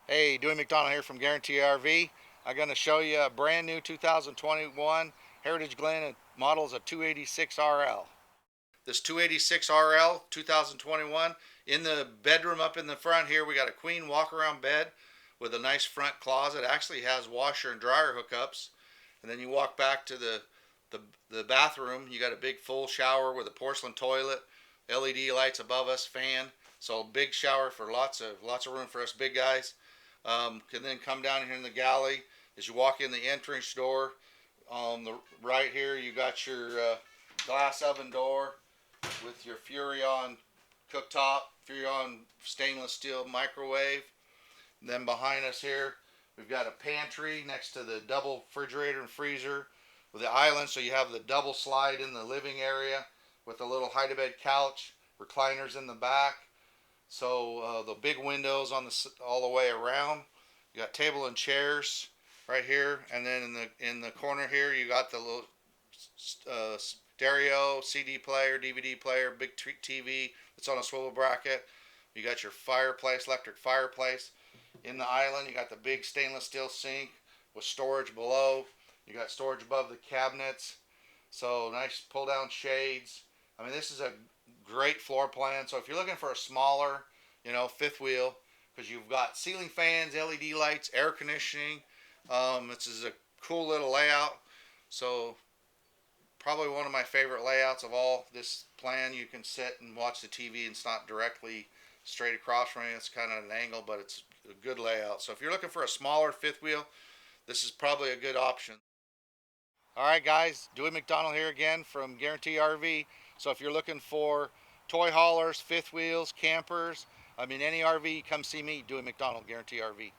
Hey, Dewey McDonald here from Guarantee RV. I'm going to show you a brand new 2021 Heritage Glen model is a 286 RL. This 286 RL 2021, in the bedroom up in the front here we got a queen walk around bed with a nice front closet. It actually has washer and dryer hookups. And then you walk back to the, the bathroom, you got a big full shower with a porcelain toilet, LED lights above us, fan. So big shower for lots of room for us big guys. Can then come down here in the galley as you walk in the entrance door. On the right here, you got your glass oven door with your Furrion cooktop, Furrion stainless steel microwave. And then behind us here, we've got a pantry next to the double refrigerator and freezer with the island, so you have the double slide in the living area with a little hide-to-bed couch, recliners in the back. So the big windows on the all the way around. You got table and chairs right here, and then in the corner here you got the little stereo, CD player, DVD player, big TV that's on a swivel bracket. You got your fireplace, electric fireplace. In the island, you got the big stainless steel sink with storage below. You got storage above the cabinets. So nice pull down shades. I mean, this is a great floor plan. So if you're looking for a smaller, fifth wheel, because you've got ceiling fans, LED lights, air conditioning. This is a cool little layout. So probably one of my favorite layouts of all. This plan, you can sit and watch the TV, and it's not directly straight across from you. It's kind of an angle, but it's a good layout. So if you're looking for a smaller fifth wheel, this is probably a good option. All right, guys, Dewey McDonald here again from Guarantee RV. So if you're looking for toy haulers, fifth wheels, campers, any RV, come see me, Dewey McDonald, Guarantee RV.